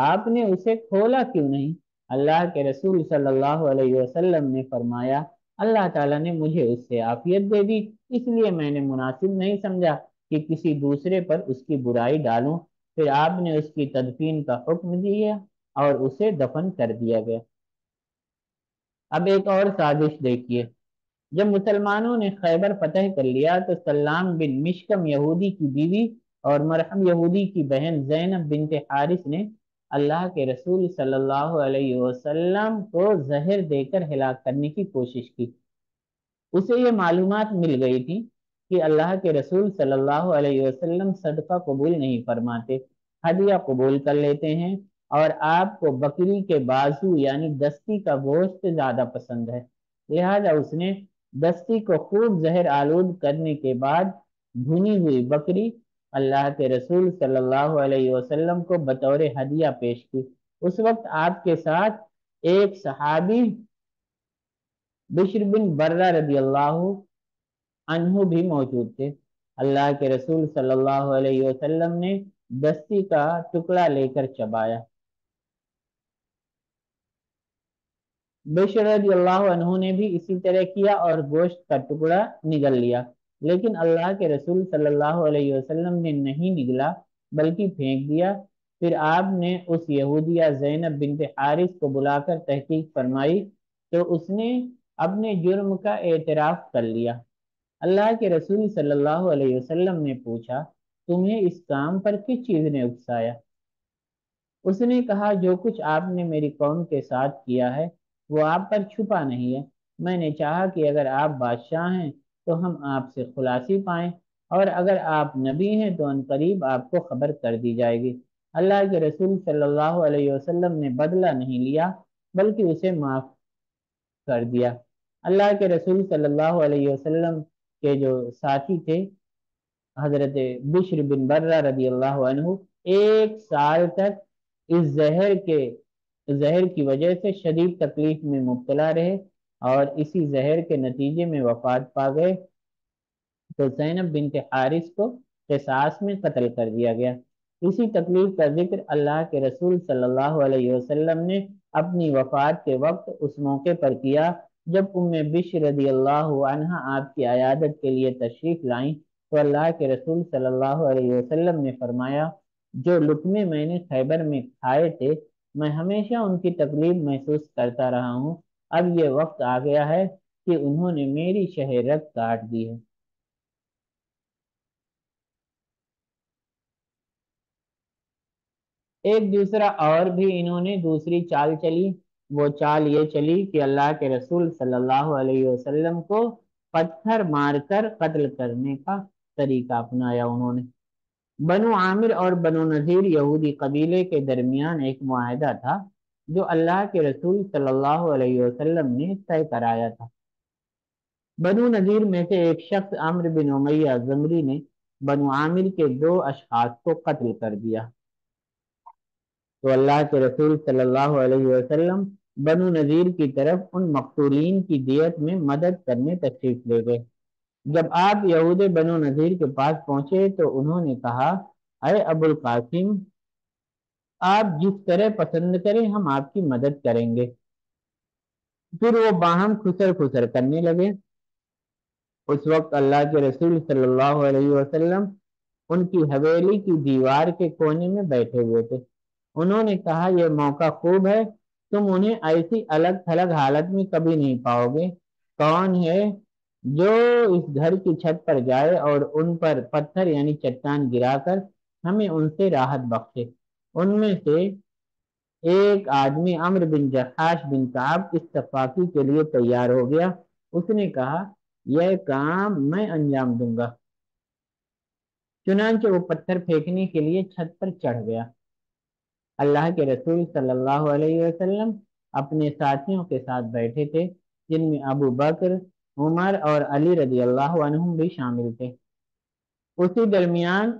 آپ نے اسے کھولا کیوں نہیں؟ اللہ کے رسول صلی اللہ علیہ وسلم نے فرمایا، اللہ تعالیٰ نے مجھے اس سے عافیت دے دی، اس لیے میں نے مناسب نہیں سمجھا کہ کسی دوسرے پر اس کی برائی ڈالوں۔ پھر آپ نے اس کی تدفین کا حکم دیا اور اسے دفن کر دیا گیا۔ اب ایک اور سازش دیکھیے۔ جب مسلمانوں نے خیبر فتح کر لیا تو سلام بن مشکم یہودی کی بیوی اور مرحم یہودی کی بہن زینب بنت حارث نے اللہ کے رسول صلی اللہ علیہ وسلم کو زہر دے کر ہلاک کرنے کی کوشش کی۔ اسے یہ معلومات مل گئی تھی کہ اللہ کے رسول صلی اللہ علیہ وسلم صدقہ قبول نہیں فرماتے، ہدیہ قبول کر لیتے ہیں، اور آپ کو بکری کے بازو یعنی دستی کا گوشت زیادہ پسند ہے، لہذا اس نے دستی کو خوب زہر آلود کرنے کے بعد بھنی ہوئی بکری اللہ کے رسول صلی اللہ علیہ وسلم کو بطور ہدیہ پیش کی۔ اس وقت آپ کے ساتھ ایک صحابی بشر بن برہ رضی اللہ عنہ بھی موجود تھے۔ اللہ کے رسول صلی اللہ علیہ وسلم نے دستی کا ٹکڑا لے کر چبایا۔ بشر رضی اللہ عنہ نے بھی اسی طرح کیا اور گوشت کا ٹکڑا نگل لیا، لیکن اللہ کے رسول صلی اللہ علیہ وسلم نے نہیں نگلا بلکہ پھینک دیا۔ پھر آپ نے اس یہودیہ زینب بنت حارث کو بلا کر تحقیق فرمائی تو اس نے اپنے جرم کا اعتراف کر لیا۔ اللہ کے رسول صلی اللہ علیہ وسلم نے پوچھا، تمہیں اس کام پر کس چیز نے اکسایا؟ اس نے کہا، جو کچھ آپ نے میری قوم کے ساتھ کیا ہے وہ آپ پر چھپا نہیں ہے۔ میں نے چاہا کہ اگر آپ بادشاہ ہیں تو ہم آپ سے خلاصی پائیں، اور اگر آپ نبی ہیں تو ان قریب آپ کو خبر کر دی جائے گی۔ اللہ کے رسول صلی اللہ علیہ وسلم نے بدلہ نہیں لیا بلکہ اسے معاف کر دیا۔ اللہ کے رسول صلی اللہ علیہ وسلم کے جو ساتھی تھے حضرت بشر بن برہ رضی اللہ عنہ، 1 سال تک اس زہر کی وجہ سے شدید تکلیف میں مبتلا رہے اور اسی زہر کے نتیجے میں وفات پا گئے تو زینب بنت حارث کو قصاص میں قتل کر دیا گیا۔ اسی تکلیف کا ذکر اللہ کے رسول صلی اللہ علیہ وسلم نے اپنی وفات کے وقت اس موقع پر کیا جب ام بشر رضی اللہ عنہا آپ کی عیادت کے لیے تشریف لائیں تو اللہ کے رسول صلی اللہ علیہ وسلم نے فرمایا، جو لقمے میں نے خیبر میں کھائے تھے میں ہمیشہ ان کی تکلیف محسوس کرتا رہا ہوں، اب یہ وقت آ گیا ہے کہ انہوں نے میری شہ رگ کاٹ دی ہے۔ ایک دوسرا اور بھی انہوں نے دوسری چال چلی۔ وہ چال یہ چلی کہ اللہ کے رسول صلی اللہ علیہ وسلم کو پتھر مار کر قتل کرنے کا طریقہ اپنایا انہوں نے۔ بنو عامر اور بنو نذیر یہودی قبیلے کے درمیان ایک معاہدہ تھا جو اللہ کے رسول صلی اللہ علیہ وسلم نے طے کرایا تھا۔ بنو نذیر میں سے ایک شخص عمرو بن امیہ زمری نے بنو عامر کے 2 اشخاص کو قتل کر دیا تو اللہ کے رسول صلی اللہ علیہ وسلم بنو نذیر کی طرف ان مقتولین کی دیت میں مدد کرنے تشریف لے گئے۔ جب آپ یہود بنو نذیر کے پاس پہنچے تو انہوں نے کہا، اے ابو القاسم، آپ جس طرح پسند کریں ہم آپ کی مدد کریں گے۔ پھر وہ باہم خسر خسر کرنے لگے۔ اس وقت اللہ کے رسول صلی اللہ علیہ وسلم ان کی حویلی کی دیوار کے کونے میں بیٹھے ہوئے تھے۔ انہوں نے کہا، یہ موقع خوب ہے، تم انہیں ایسی الگ تھلگ حالت میں کبھی نہیں پاؤ گے۔ کون ہے جو اس گھر کی چھت پر جائے اور ان پر پتھر یعنی چٹان گرا کر ہمیں ان سے راحت بخشے؟ ان میں سے ایک آدمی عمرو بن جحاش بن کعب استفاقی کے لیے تیار ہو گیا۔ اس نے کہا، یہ کام میں انجام دوں گا۔ چنانچہ وہ پتھر پھینکنے کے لیے چھت پر چڑھ گیا۔ اللہ کے رسول صلی اللہ علیہ وسلم اپنے ساتھیوں کے ساتھ بیٹھے تھے جن میں ابو بکر، عمر اور علی رضی اللہ عنہم بھی شامل تھے۔ اسی درمیان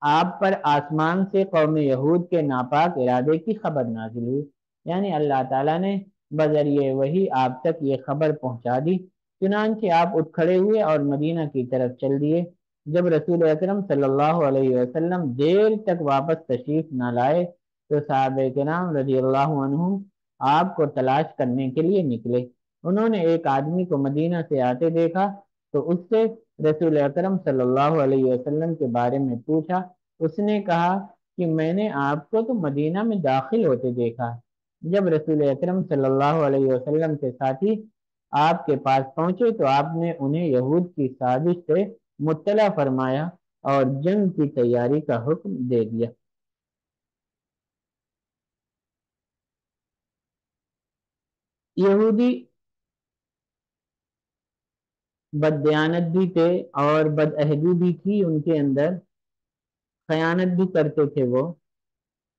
آپ پر آسمان سے قوم یہود کے ناپاک ارادے کی خبر نازل ہوئی، یعنی اللہ تعالیٰ نے بذریعہ وحی آپ تک یہ خبر پہنچا دی۔ چنانچہ آپ اٹھ کھڑے ہوئے اور مدینہ کی طرف چل دیے۔ جب رسول اکرم صلی اللہ علیہ وسلم دیر تک واپس تشریف نہ لائے تو صحابہ کرام رضی اللہ عنہم آپ کو تلاش کرنے کے لیے نکلے۔ انہوں نے ایک آدمی کو مدینہ سے آتے دیکھا تو اس سے رسول اکرم صلی اللہ علیہ وسلم کے بارے میں پوچھا۔ اس نے کہا کہ میں نے آپ کو تو مدینہ میں داخل ہوتے دیکھا۔ جب رسول اکرم صلی اللہ علیہ وسلم کے ساتھی آپ کے پاس پہنچے تو آپ نے انہیں یہود کی سازش سے مطلع فرمایا اور جنگ کی تیاری کا حکم دے دیا۔ یہودی بددیانت بھی تھے اور بدعہدی بھی تھی ان کے اندر، خیانت بھی کرتے تھے، وہ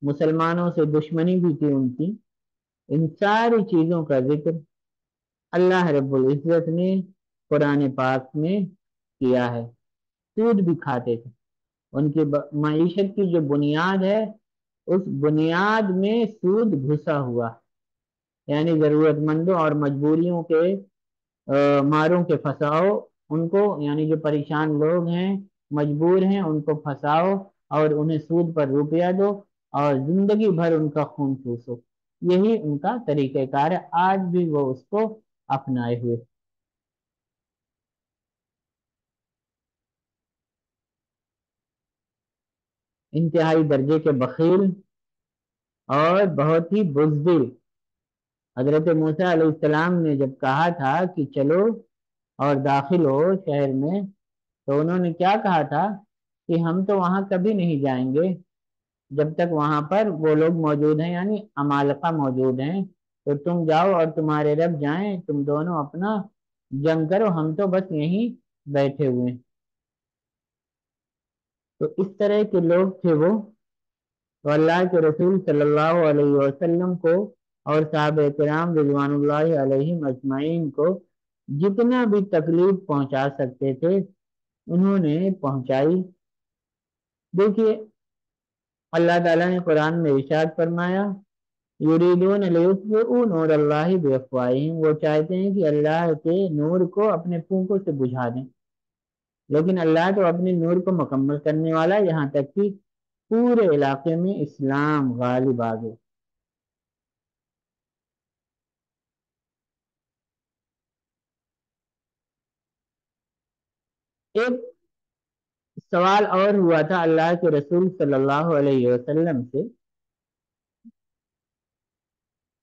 مسلمانوں سے دشمنی بھی تھی ان کی۔ ان ساری چیزوں کا ذکر اللہ رب العزت نے قرآن پاک میں کیا ہے۔ سود بھی کھاتے تھے، ان کی معیشت کی جو بنیاد ہے اس بنیاد میں سود گھسا ہوا، یعنی ضرورت مندوں اور مجبوریوں کے ماروں کے پھنساؤ ان کو، یعنی جو پریشان لوگ ہیں مجبور ہیں ان کو پھنساؤ اور انہیں سود پر روپیہ دو اور زندگی بھر ان کا خون چوسو، یہی ان کا طریقہ کار ہے، آج بھی وہ اس کو اپنائے ہوئے۔ انتہائی درجے کے بخیل اور بہت ہی بزدل، حضرت موسیٰ علیہ السلام نے جب کہا تھا کہ چلو اور داخل ہو شہر میں، تو انہوں نے کیا کہا تھا کہ ہم تو وہاں کبھی نہیں جائیں گے جب تک وہاں پر وہ لوگ موجود ہیں، یعنی عمالقہ موجود ہیں، تو تم جاؤ اور تمہارے رب جائیں، تم دونوں اپنا جنگ کرو، ہم تو بس یہیں بیٹھے ہوئے ہیں۔ تو اس طرح کے لوگ تھے وہ، تو اللہ کے رسول صلی اللہ علیہ وسلم کو اور صحابہ کرام رضوان اللہ علیہم اجمعین کو جتنا بھی تکلیف پہنچا سکتے تھے انہوں نے پہنچائی۔ دیکھیے اللہ تعالیٰ نے قرآن میں ارشاد فرمایا، یریدون لیطفئوا نور اللہ بافواہہم، وہ چاہتے ہیں کہ اللہ کے نور کو اپنے پھونکوں سے بجھا دیں، لیکن اللہ تو اپنے نور کو مکمل کرنے والا، یہاں تک کہ پورے علاقے میں اسلام غالب آ گئے۔ ایک سوال اور ہوا تھا اللہ کے رسول صلی اللہ علیہ وسلم سے،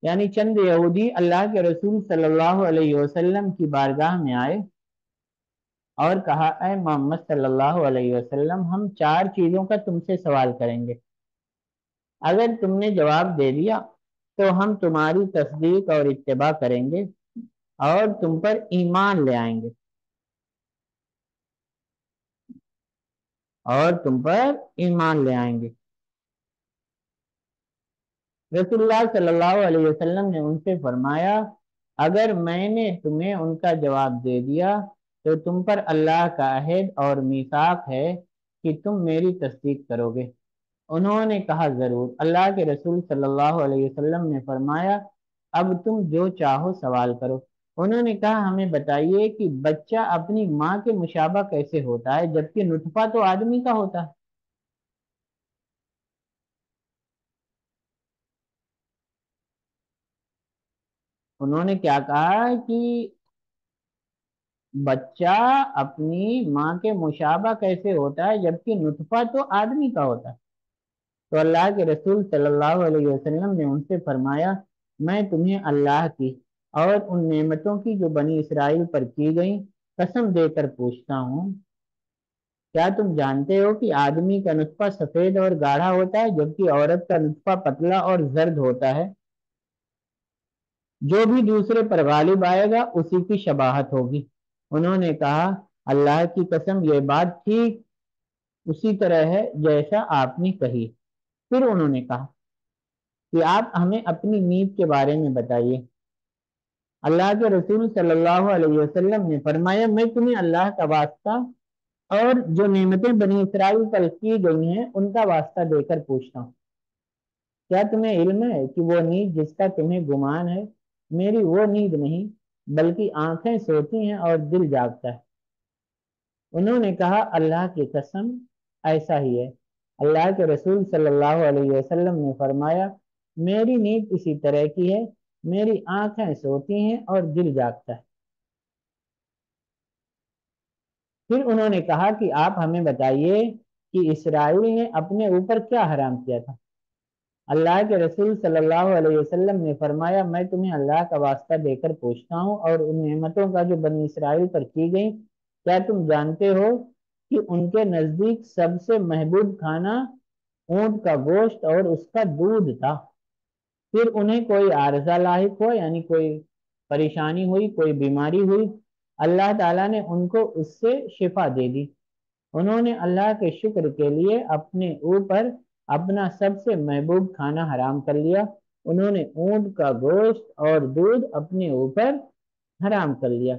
یعنی چند یہودی اللہ کے رسول صلی اللہ علیہ وسلم کی بارگاہ میں آئے اور کہا، اے محمد صلی اللہ علیہ وسلم، ہم 4 چیزوں کا تم سے سوال کریں گے، اگر تم نے جواب دے دیا تو ہم تمہاری تصدیق اور اتباع کریں گے اور تم پر ایمان لے آئیں گے، اور تم پر ایمان لے آئیں گے۔ رسول اللہ صلی اللہ علیہ وسلم نے ان سے فرمایا، اگر میں نے تمہیں ان کا جواب دے دیا تو تم پر اللہ کا عہد اور میثاق ہے کہ تم میری تصدیق کرو گے۔ انہوں نے کہا ضرور۔ اللہ کے رسول صلی اللہ علیہ وسلم نے فرمایا، اب تم جو چاہو سوال کرو۔ انہوں نے کہا ہمیں بتائیے کہ بچہ اپنی ماں کے مشابہ کیسے ہوتا ہے جبکہ نطفہ تو آدمی کا ہوتا ہے؟ انہوں نے کیا کہا کہ بچہ اپنی ماں کے مشابہ کیسے ہوتا ہے جبکہ نطفہ تو آدمی کا ہوتا ہے؟ تو اللہ کے رسول صلی اللہ علیہ وسلم نے ان سے فرمایا، میں تمہیں اللہ کی اور ان نعمتوں کی جو بنی اسرائیل پر کی گئیں قسم دے کر پوچھتا ہوں، کیا تم جانتے ہو کہ آدمی کا نطفہ سفید اور گاڑھا ہوتا ہے جبکہ عورت کا نطفہ پتلا اور زرد ہوتا ہے؟ جو بھی دوسرے پر غالب آئے گا اسی کی شباہت ہوگی۔ انہوں نے کہا، اللہ کی قسم یہ بات ٹھیک اسی طرح ہے جیسا آپ نے کہی۔ پھر انہوں نے کہا کہ آپ ہمیں اپنی نیت کے بارے میں بتائیے۔ اللہ کے رسول صلی اللہ علیہ وسلم نے فرمایا، میں تمہیں اللہ کا واسطہ اور جو نعمتیں بنی اسرائیل پر کی گئی ہیں ان کا واسطہ دے کر پوچھتا ہوں، کیا تمہیں علم ہے کہ وہ نیند جس کا تمہیں گمان ہے میری وہ نیند نہیں بلکہ آنکھیں سوتی ہیں اور دل جاگتا ہے؟ انہوں نے کہا، اللہ کی قسم ایسا ہی ہے۔ اللہ کے رسول صلی اللہ علیہ وسلم نے فرمایا، میری نیند اسی طرح کی ہے، میری آنکھیں سوتی ہیں اور دل جاگتا ہے۔ پھر انہوں نے کہا کہ آپ ہمیں بتائیے کہ اسرائیل نے اپنے اوپر کیا حرام کیا تھا؟ اللہ کے رسول صلی اللہ علیہ وسلم نے فرمایا، میں تمہیں اللہ کا واسطہ دے کر پوچھتا ہوں اور ان نعمتوں کا جو بنی اسرائیل پر کی گئی، کیا تم جانتے ہو کہ ان کے نزدیک سب سے محبوب کھانا اونٹ کا گوشت اور اس کا دودھ تھا؟ پھر انہیں کوئی عارضہ لاحق ہو، یعنی کوئی پریشانی ہوئی، کوئی بیماری ہوئی، اللہ تعالیٰ نے ان کو اس سے شفا دے دی۔ انہوں نے اللہ کے شکر کے لیے اپنے اوپر اپنا سب سے محبوب کھانا حرام کر لیا، انہوں نے اونٹ کا گوشت اور دودھ اپنے اوپر حرام کر لیا۔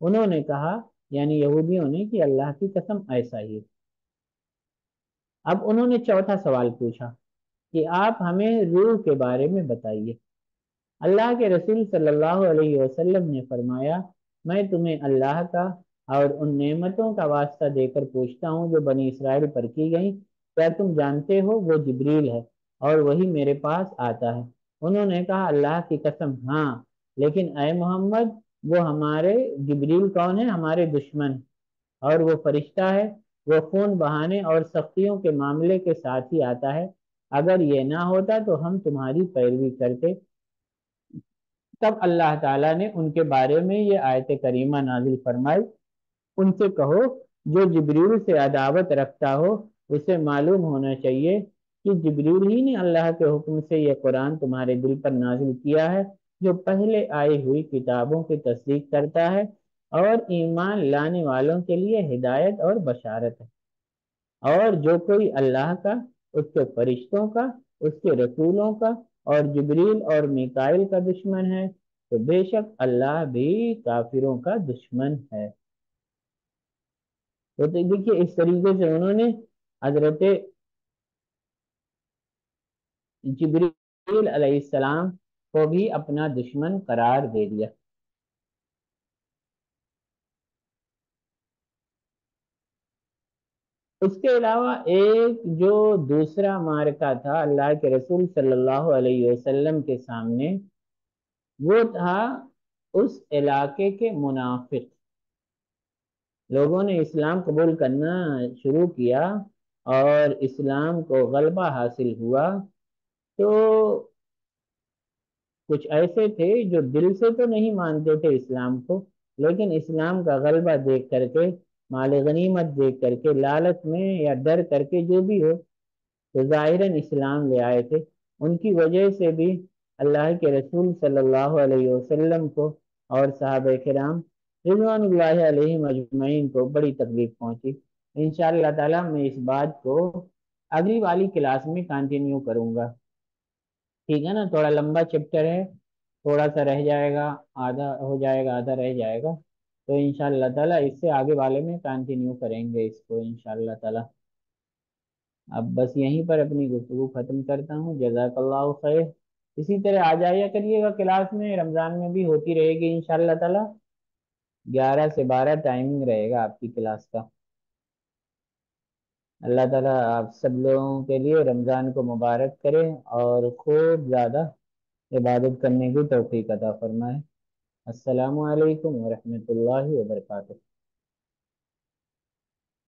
انہوں نے کہا، یعنی یہودیوں نے، کہ اللہ کی قسم ایسا ہی ہے۔ اب انہوں نے چوتھا سوال پوچھا کہ آپ ہمیں روح کے بارے میں بتائیے۔ اللہ کے رسول صلی اللہ علیہ وسلم نے فرمایا، میں تمہیں اللہ کا اور ان نعمتوں کا واسطہ دے کر پوچھتا ہوں جو بنی اسرائیل پر کی گئیں، کیا تم جانتے ہو؟ وہ جبریل ہے اور وہی میرے پاس آتا ہے۔ انہوں نے کہا، اللہ کی قسم ہاں، لیکن اے محمد، وہ ہمارے جبریل کون ہے؟ ہمارے دشمن، اور وہ فرشتہ ہے، وہ خون بہانے اور سختیوں کے معاملے کے ساتھ ہی آتا ہے۔ اگر یہ نہ ہوتا تو ہم تمہاری پیروی کرتے۔ تب اللہ تعالیٰ نے ان کے بارے میں یہ آیت کریمہ نازل فرمائی، ان سے کہو جو جبریل سے عداوت رکھتا ہو اسے معلوم ہونا چاہیے کہ جبریل ہی نے اللہ کے حکم سے یہ قرآن تمہارے دل پر نازل کیا ہے، جو پہلے آئی ہوئی کتابوں کی تصدیق کرتا ہے اور ایمان لانے والوں کے لیے ہدایت اور بشارت ہے۔ اور جو کوئی اللہ کا، اس کے فرشتوں کا، اس کے رسولوں کا اور جبریل اور میکائل کا دشمن ہے تو بے شک اللہ بھی کافروں کا دشمن ہے۔ تو دیکھیے اس طریقے سے انہوں نے حضرت جبریل علیہ السلام کو بھی اپنا دشمن قرار دے دیا۔ اس کے علاوہ ایک جو دوسرا معرکہ تھا اللہ کے رسول صلی اللہ علیہ وسلم کے سامنے، وہ تھا اس علاقے کے منافق لوگوں نے اسلام قبول کرنا شروع کیا اور اسلام کو غلبہ حاصل ہوا، تو کچھ ایسے تھے جو دل سے تو نہیں مانتے تھے اسلام کو، لیکن اسلام کا غلبہ دیکھ کر کے، مال غنیمت دیکھ کر کے، لالچ میں یا ڈر کر کے، جو بھی ہو، تو ظاہراً اسلام لے آئے تھے۔ ان کی وجہ سے بھی اللہ کے رسول صلی اللہ علیہ وسلم کو اور صحابہ کرام رضوان اللہ علیہ مجمعین کو بڑی تکلیف پہنچی۔ انشاءاللہ تعالی میں اس بات کو اگلی والی کلاس میں کنٹینیو کروں گا، ٹھیک ہے نا؟ تھوڑا لمبا چیپٹر ہے، تھوڑا سا رہ جائے گا، آدھا ہو جائے گا، آدھا رہ جائے گا، تو انشاءاللہ تعالی اس سے آگے والے میں کنٹینیو کریں گے اس کو انشاءاللہ تعالی۔ اب بس یہیں پر اپنی گفتگو ختم کرتا ہوں، جزاک اللہ خیر۔ اسی طرح آ جایا کریے گا کلاس میں، رمضان میں بھی ہوتی رہے گی انشاءاللہ تعالی، 11 سے 12 ٹائمنگ رہے گا آپ کی کلاس کا۔ اللہ تعالیٰ آپ سب لوگوں کے لیے رمضان کو مبارک کرے اور خوب زیادہ عبادت کرنے کی توفیق عطا فرمائے۔ السلام علیکم ورحمۃ اللہ وبرکاتہ۔